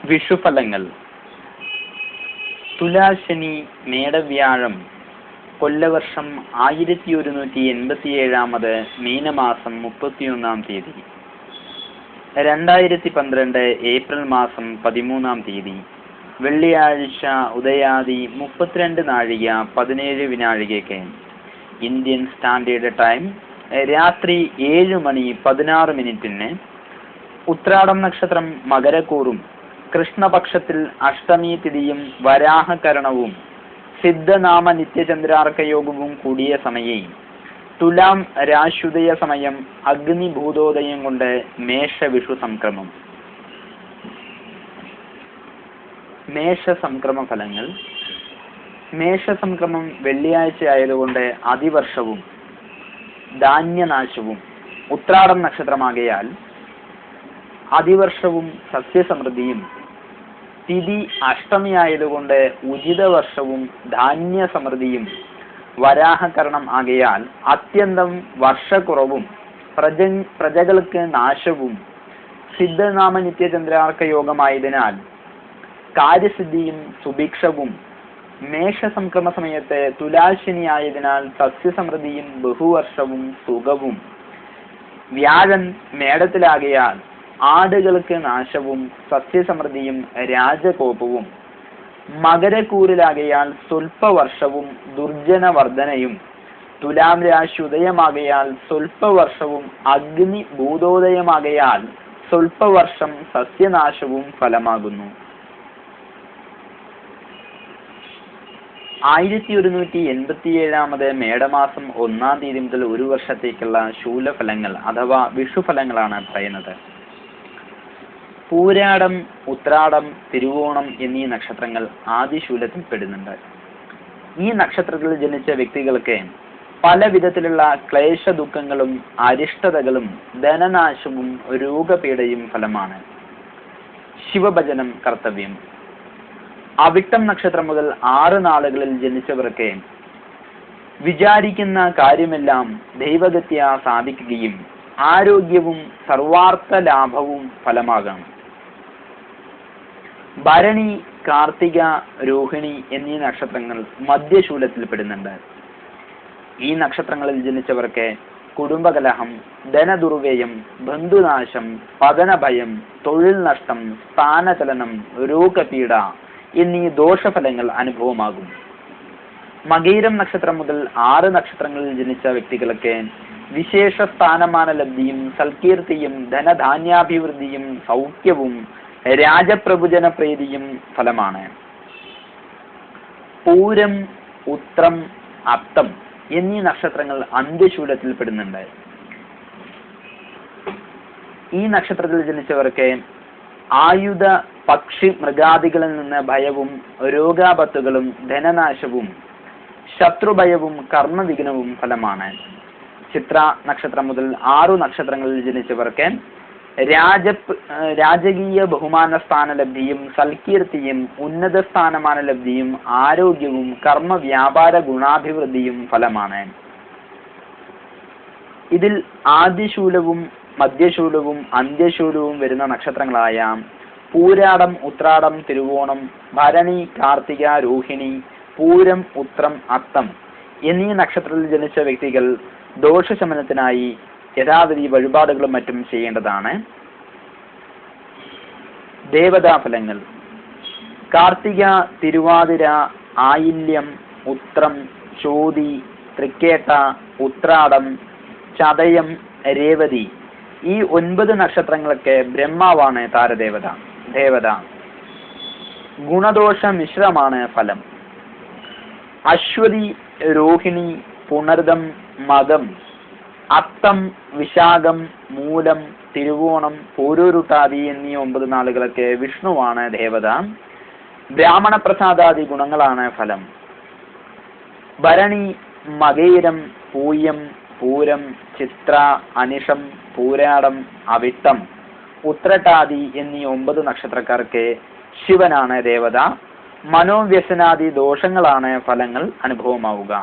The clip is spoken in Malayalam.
വിഷുഫലങ്ങൾ. തുലാശനി മേടവ്യാഴം കൊല്ലവർഷം 1187 മീനമാസം 31 തീയതി, 2012 ഏപ്രിൽ മാസം 13 വെള്ളിയാഴ്ച ഉദയാദി 32:17 ഇന്ത്യൻ സ്റ്റാൻഡേർഡ് ടൈം രാത്രി 7:16 ഉത്രാടം നക്ഷത്രം മകരക്കൂറും കൃഷ്ണപക്ഷത്തിൽ അഷ്ടമി തിഥിയും വരാഹകരണവും സിദ്ധനാമ നിത്യചന്ദ്രാർക്കയോഗവും കൂടിയ സമയേ തുലാം രാശുദയ സമയം അഗ്നിഭൂതോദയം കൊണ്ട് മേഷവിഷു സംക്രമം. മേഷസംക്രമ ഫലങ്ങൾ. മേഷസംക്രമം വെള്ളിയാഴ്ച ആയതുകൊണ്ട് അതിവർഷവും ധാന്യനാശവും. ഉത്രാടം നക്ഷത്രമാകയാൽ അതിവർഷവും സസ്യസമൃദ്ധിയും. തിഥി അഷ്ടമി ആയതുകൊണ്ട് ഉചിതവർഷവും ധാന്യസമൃദ്ധിയും. വരാഹകരണം ആകയാൽ അത്യന്തം വർഷക്കുറവും പ്രജകൾക്ക് നാശവും. സിദ്ധനാമ നിത്യചന്ദ്രാർക്ക യോഗമായതിനാൽ കാര്യസിദ്ധിയും സുഭിക്ഷവും. മേഷസംക്രമ സമയത്ത് തുലാശനി ആയതിനാൽ സസ്യസമൃദ്ധിയും ബഹുവർഷവും സുഖവും. വ്യാഴൻ മേടത്തിലാകയാൽ ആടുകൾക്ക് നാശവും സസ്യസമൃദ്ധിയും രാജകോപവും. മകരക്കൂറിലാകയാൽ സ്വൽപ്പവർഷവും ദുർജനവർദ്ധനയും. തുലാം രാശി ഉദയമാകയാൽ സ്വൽപ്പവർഷവും അഗ്നി ഭൂതോദയമാകയാൽ സ്വൽപ്പവർഷം സസ്യനാശവും ഫലമാകുന്നു. 1187 മേടമാസം 1 തീയതി മുതൽ ഒരു വർഷത്തേക്കുള്ള ശൂലഫലങ്ങൾ അഥവാ വിഷുഫലങ്ങളാണ് പറയുന്നത്. പൂരാടം, ഉത്രാടം, തിരുവോണം എന്നീ നക്ഷത്രങ്ങൾ ആദിശൂലത്തിൽ പെടുന്നുണ്ട്. ഈ നക്ഷത്രത്തിൽ ജനിച്ച വ്യക്തികൾക്ക് പല വിധത്തിലുള്ള ക്ലേശ ദുഃഖങ്ങളും അരിഷ്ടതകളും ധനനാശവും രോഗപീഠയും ഫലമാണ്. ശിവഭജനം കർത്തവ്യം. അവിട്ടം നക്ഷത്രം മുതൽ 6 നാളുകളിൽ ജനിച്ചവർക്ക് വിചാരിക്കുന്ന കാര്യമെല്ലാം ദൈവഗത്യ സാധിക്കുകയും ആരോഗ്യവും സർവാർത്ഥ ലാഭവും ഫലമാകാം. ഭരണി, കാർത്തിക, രോഹിണി എന്നീ നക്ഷത്രങ്ങൾ മധ്യശൂലത്തിൽ പെടുന്നുണ്ട്. ഈ നക്ഷത്രങ്ങളിൽ ജനിച്ചവർക്ക് കുടുംബകലഹം, ധനദുർവ്യയം, ബന്ധുനാശം, പതനഭയം, തൊഴിൽ നഷ്ടം, സ്ഥാനചലനം, രോഗപീഡ എന്നീ ദോഷഫലങ്ങൾ അനുഭവമാകും. മകയിരം നക്ഷത്രം മുതൽ 6 നക്ഷത്രങ്ങളിൽ ജനിച്ച വ്യക്തികൾക്ക് വിശേഷ സ്ഥാനമാന ലബ്ധിയും സൽകീർത്തിയും ധനധാന്യാഭിവൃദ്ധിയും സൗഖ്യവും രാജപ്രഭുജന പ്രീതിയും ഫലമാണ്. പൂരം, ഉത്രം, അത്തം എന്നീ നക്ഷത്രങ്ങൾ അന്ത്യശൂലത്തിൽ പെടുന്നുണ്ട്. ഈ നക്ഷത്രത്തിൽ ജനിച്ചവർക്ക് ആയുധ, പക്ഷി, മൃഗാദികളിൽ നിന്ന് ഭയവും രോഗാപത്തുകളും ധനനാശവും ശത്രുഭയവും കർമ്മവിഘ്നവും ഫലമാണ്. ചിത്ര നക്ഷത്രം മുതൽ 6 നക്ഷത്രങ്ങളിൽ ജനിച്ചവർക്ക് രാജകീയ ബഹുമാന സ്ഥാനലബ്ധിയും സൽകീർത്തിയും ഉന്നത സ്ഥാനമാന ലബ്ധിയും ആരോഗ്യവും കർമ്മ വ്യാപാര ഗുണാഭിവൃദ്ധിയും ഫലമാണ്. ഇതിൽ ആദ്യശൂലവും മധ്യശൂലവും അന്ത്യശൂലവും വരുന്ന നക്ഷത്രങ്ങളായ പൂരാടം, ഉത്രാടം, തിരുവോണം, ഭരണി, കാർത്തിക, രോഹിണി, പൂരം, ഉത്രം, അത്തം എന്നീ നക്ഷത്രത്തിൽ ജനിച്ച വ്യക്തികൾ ദോഷശമനത്തിനായി യഥാവിധി വഴിപാടുകളും മറ്റും ചെയ്യേണ്ടതാണ്. ദേവതാഫലങ്ങൾ. കാർത്തിക, തിരുവാതിര, ആയില്യം, ഉത്രം, ചോതി, തൃക്കേട്ട, ഉത്രാടം, ചതയം, രേവതി ഈ 9 നക്ഷത്രങ്ങൾക്ക് ബ്രഹ്മാവാണ് താരദേവത. ഗുണദോഷ മിശ്രമാണ് ഫലം. അശ്വതി, രോഹിണി, പുണർദം, മകം, അത്തം, വിശാഖം, മൂലം, തിരുവോണം, പൂരോരുട്ടാതി എന്നീ 9 നാളുകൾക്ക് വിഷ്ണുവാണ് ദേവത. ബ്രാഹ്മണ പ്രസാദാദി ഗുണങ്ങളാണ് ഫലം. ഭരണി, മകയിരം, പൂയം, പൂരം, ചിത്ര, അനിഷം, പൂരാടം, അവിട്ടം, ഉത്രട്ടാതി എന്നീ 9 നക്ഷത്രക്കാർക്ക് ശിവനാണ് ദേവത. മനോവ്യസനാദി ദോഷങ്ങളാണ് ഫലങ്ങൾ അനുഭവമാവുക.